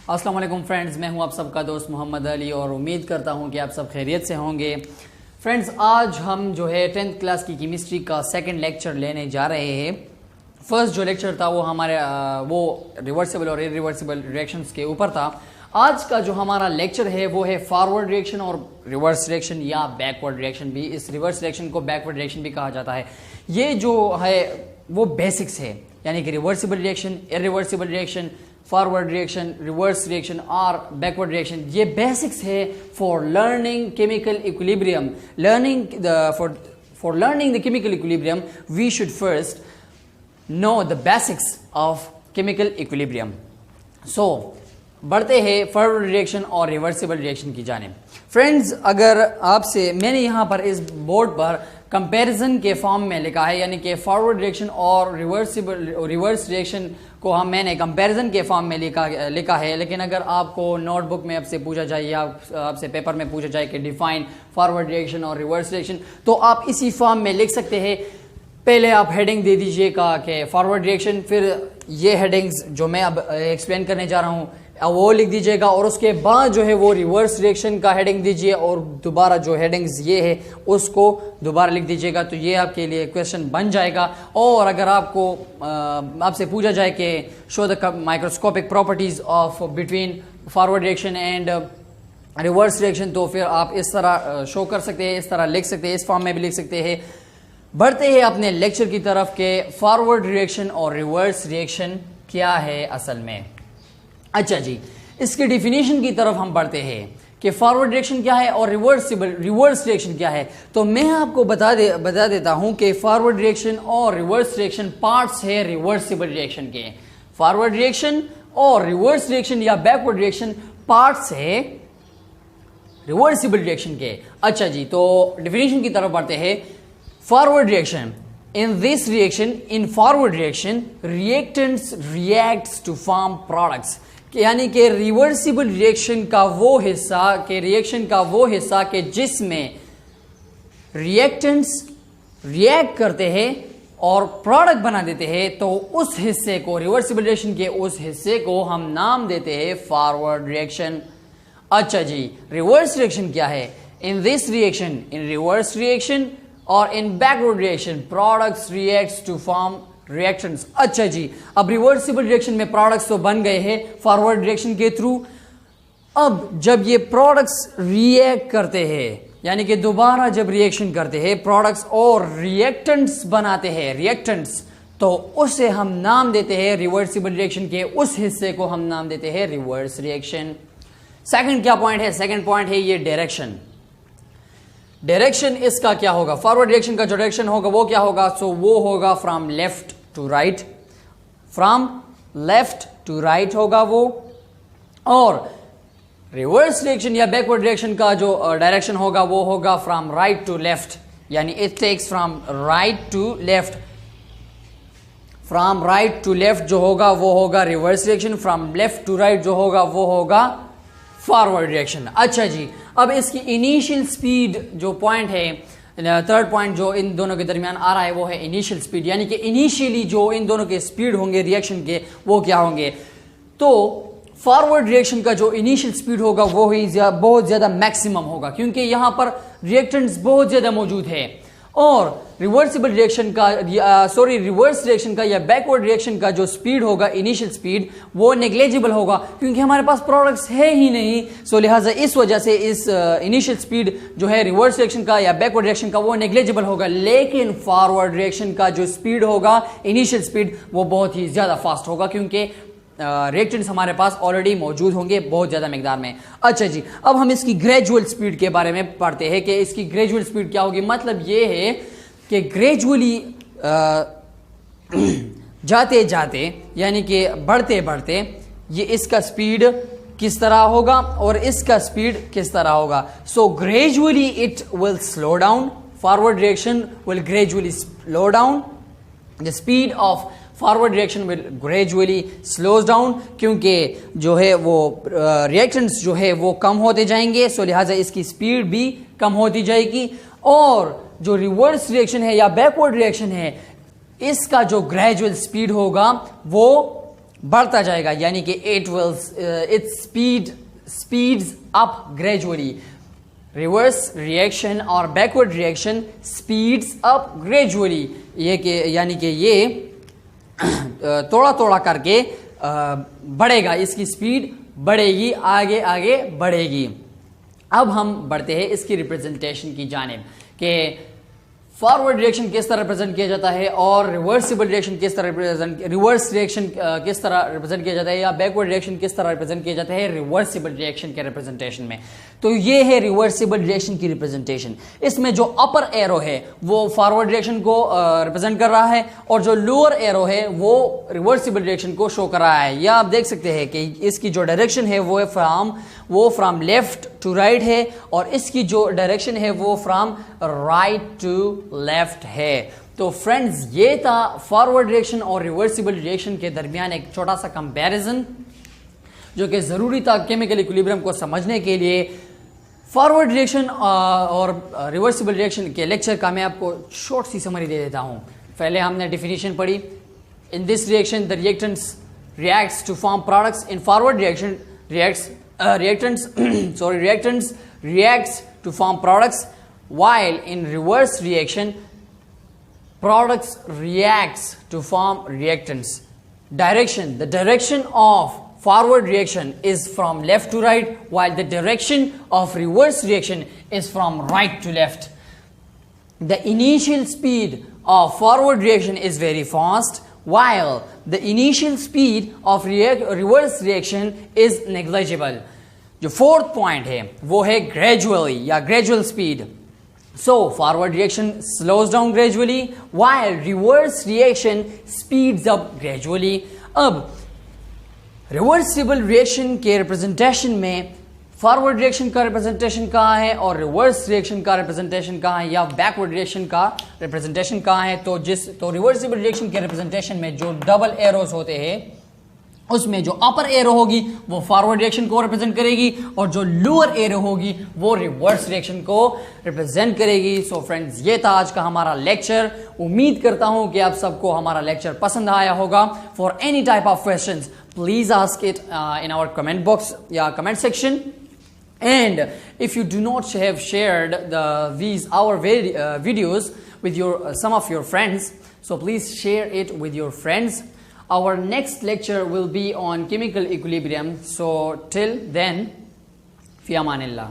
अस्सलाम वालेकुम फ्रेंड्स, मैं हूं आप सबका दोस्त मोहम्मद अली और उम्मीद करता हूं कि आप सब खैरियत से होंगे। फ्रेंड्स, आज हम जो है 10th क्लास की केमिस्ट्री का सेकंड लेक्चर लेने जा रहे हैं। फर्स्ट जो लेक्चर था वो हमारे वो रिवर्सिबल और इरिवर्सिबल रिएक्शंस के ऊपर था। आज का जो हमारा लेक्चर है वो है फॉरवर्ड रिएक्शन और रिवर्स रिएक्शन या बैकवर्ड रिएक्शन भी। इस रिवर्स रिएक्शन को बैकवर्ड रिएक्शन भी कहा जाता है। ये जो है वो बेसिक्स है, यानी कि reversible reaction, irreversible reaction, forward reaction, reverse reaction और बैकवर्ड रिएक्शन, ये बेसिक्स है for learning chemical equilibrium. For learning the chemical equilibrium we should first know the basics of chemical equilibrium. So बढ़ते हैं forward reaction और reversible reaction की जानिब। Friends, अगर आपसे मैंने यहाँ पर इस बोर्ड पर कंपैरिजन के फॉर्म में लिखा है, यानी कि फॉरवर्ड रिएक्शन और रिवर्स रिएक्शन को मैंने कंपैरिजन के फॉर्म में लिखा है। लेकिन अगर आपको नोटबुक में आपसे पूछा जाए या आपसे पेपर में पूछा जाए कि डिफाइन फॉरवर्ड रिएक्शन और रिवर्स रिएक्शन, तो आप इसी फॉर्म में लिख सकते हैं। पहले आप हेडिंग दे दीजिएगा कि फॉरवर्ड रिएक्शन, फिर ये हेडिंग्स जो मैं अब एक्सप्लेन करने जा रहा हूँ वो लिख दीजिएगा, और उसके बाद जो है वो रिवर्स रिएक्शन का हेडिंग दीजिए और दोबारा जो हेडिंग्स ये है उसको दोबारा लिख दीजिएगा। तो ये आपके लिए क्वेश्चन बन जाएगा। और अगर आपसे पूछा जाए कि show the microscopic properties of between forward reaction and reverse reaction, तो फिर आप इस तरह शो कर सकते हैं, इस तरह लिख सकते हैं, इस फॉर्म में भी लिख सकते हैं। बढ़ते हैं अपने लेक्चर की तरफ के फॉरवर्ड रिएक्शन और रिवर्स रिएक्शन क्या है असल में। अच्छा जी, इसके डिफिनेशन की तरफ हम बढ़ते हैं कि फॉरवर्ड रिएक्शन क्या है और रिवर्स रिएक्शन क्या है। तो मैं आपको बता देता हूं कि फॉरवर्ड रिएक्शन और रिवर्स रिएक्शन पार्ट्स है रिवर्सिबल रिएक्शन के। फॉरवर्ड रिएक्शन और रिवर्स रिएक्शन या बैकवर्ड रिएक्शन पार्ट्स है रिवर्सिबल रिएक्शन के। अच्छा जी, तो डिफिनेशन की तरफ बढ़ते हैं। Forward reaction, in this reaction, in forward reaction, reactants reacts to form products। यानी कि रिवर्सिबल रिएक्शन का वो हिस्सा के जिसमें रिएक्टेंट्स रिएक्ट करते हैं और प्रोडक्ट बना देते हैं, तो उस हिस्से को, रिवर्सिबल रिएक्शन के उस हिस्से को हम नाम देते हैं फॉरवर्ड रिएक्शन। अच्छा जी, रिवर्स रिएक्शन क्या है? In this reaction, in reverse reaction और in backward reaction, products reacts to form reactions. अच्छा जी, अब रिवर्सिबल रिएक्शन में प्रोडक्ट्स तो बन गए हैं फॉरवर्ड रिएक्शन के थ्रू। अब जब ये प्रोडक्ट्स रिएक्ट करते हैं, यानी कि दोबारा जब रिएक्शन करते हैं प्रोडक्ट्स और रिएक्टेंट्स बनाते हैं, रिएक्टेंट्स, तो उसे हम नाम देते हैं रिवर्सिबल रिएक्शन के उस हिस्से को हम नाम देते हैं रिवर्स रिएक्शन। सेकंड क्या पॉइंट है? सेकंड पॉइंट है ये डायरेक्शन। डायरेक्शन इसका क्या होगा? फॉरवर्ड रिएक्शन का जो डायरेक्शन होगा वो क्या होगा? सो वो होगा from left to right, from left to right होगा वो। और रिवर्स रिएक्शन या बैकवर्ड रिएक्शन का जो डायरेक्शन होगा वो होगा फ्रॉम राइट टू लेफ्ट, यानी it takes from right to left. From right to left जो होगा वो होगा reverse reaction, from left to right जो होगा वो होगा फॉरवर्ड रिएक्शन। अच्छा जी, अब इसकी इनिशियल स्पीड जो पॉइंट है, थर्ड पॉइंट जो इन दोनों के दरमियान आ रहा है वो है इनिशियल स्पीड, यानी कि इनिशियली जो इन दोनों के स्पीड होंगे रिएक्शन के वो क्या होंगे। तो फॉरवर्ड रिएक्शन का जो इनिशियल स्पीड होगा वो ही बहुत ज्यादा मैक्सिमम होगा, क्योंकि यहां पर रिएक्टेंट्स बहुत ज्यादा मौजूद है। और रिवर्स रिएक्शन का या बैकवर्ड रिएक्शन का जो स्पीड होगा, इनिशियल स्पीड, वो नेग्लेजिबल होगा, क्योंकि हमारे पास प्रोडक्ट्स है ही नहीं। सो लिहाजा इस वजह से इस इनिशियल स्पीड जो है रिवर्स रिएक्शन का या बैकवर्ड रिएक्शन का वो नेग्लेजिबल होगा। लेकिन फॉरवर्ड रिएक्शन का जो स्पीड होगा, इनिशियल स्पीड, वो बहुत ही ज्यादा फास्ट होगा, क्योंकि रिएक्टेंट्स हमारे पास ऑलरेडी मौजूद होंगे बहुत ज्यादा मिकदार में। अच्छा जी, अब हम इसकी ग्रेजुअल स्पीड के बारे में पढ़ते हैं कि इसकी ग्रेजुअल स्पीड क्या होगी। मतलब ये है कि ग्रेजुअली जाते जाते, यानी कि बढ़ते बढ़ते, ये इसका स्पीड किस तरह होगा और इसका स्पीड किस तरह होगा। So gradually it will slow down, forward reaction will gradually slow down, the speed of forward reaction will gradually slows down, क्योंकि जो है वो रिएक्शंस जो है वो कम होते जाएंगे। सो लिहाजा इसकी स्पीड भी कम होती जाएगी। और जो रिवर्स रिएक्शन है या बैकवर्ड रिएक्शन है, इसका जो ग्रेजुअल स्पीड होगा वो बढ़ता जाएगा, यानी कि it speeds up gradually. Reverse reaction और backward reaction speeds up gradually, यानी कि ये थोड़ा थोड़ा करके बढ़ेगा, इसकी स्पीड बढ़ेगी, आगे आगे बढ़ेगी। अब हम बढ़ते हैं इसकी रिप्रेजेंटेशन की जानिब कि फॉरवर्ड रिएक्शन किस तरह रिप्रेजेंट किया जाता है और रिवर्स रिएक्शन किस तरह रिप्रेजेंट किया जाता है, या बैकवर्ड रिएक्शन किस तरह रिप्रेजेंट किया जाता है रिवर्सिबल रिएक्शन के रिप्रेजेंटेशन में। तो ये है रिवर्सिबल रिएक्शन की रिप्रेजेंटेशन। इसमें जो अपर एरो है वो फॉरवर्ड रिएक्शन को रिप्रेजेंट कर रहा है और जो लोअर एरो है वो रिवर्सिबल रिएक्शन को शो कर रहा है। या आप देख सकते हैं कि इसकी जो डायरेक्शन है वो फ्रॉम लेफ्ट टू राइट है और इसकी जो डायरेक्शन है वो फ्रॉम राइट टू लेफ्ट है। तो फ्रेंड्स, ये था फॉरवर्ड रिएक्शन और रिवर्सिबल रिएक्शन के दरमियान एक छोटा सा कंपैरिजन जो कि जरूरी था केमिकल इक्विलिब्रियम को समझने के लिए। फॉरवर्ड रिएक्शन और रिवर्सिबल रिएक्शन के लेक्चर का मैं आपको शॉर्ट सी समरी दे देता हूं। पहले हमने डेफिनेशन पढ़ी। In this reaction the reactants reacts to form products. In forward reaction reactants reacts to form products, while in reverse reaction products reacts to form reactants. The direction of forward reaction is from left to right, while the direction of reverse reaction is from right to left. The initial speed of forward reaction is very fast, while the initial speed of reverse reaction is negligible. जो fourth point है वो है gradually या gradual speed. So forward reaction slows down gradually while reverse reaction speeds up gradually. अब reversible reaction के representation में forward reaction का representation कहाँ है और रिवर्स रिएक्शन का रिप्रेजेंटेशन कहाँ है, या बैकवर्ड रिएक्शन का रिप्रेजेंटेशन कहाँ है। तो रिवर्सिबल रिएक्शन के रिप्रेजेंटेशन में जो डबल एरोस होते हैं उसमें जो अपर एरो होगी वो फॉरवर्ड रिएक्शन को रिप्रेजेंट करेगी और जो लोअर एरो होगी वो रिवर्स रिएक्शन को रिप्रेजेंट करेगी। सो फ्रेंड्स, ये था आज का हमारा लेक्चर। उम्मीद करता हूं कि आप सबको हमारा लेक्चर पसंद आया होगा। For any type of questions please ask it in our comment box या comment section. And if you do not have shared our videos with some of your friends, so please share it with your friends. Our next lecture will be on chemical equilibrium. So till then, fi amanillah.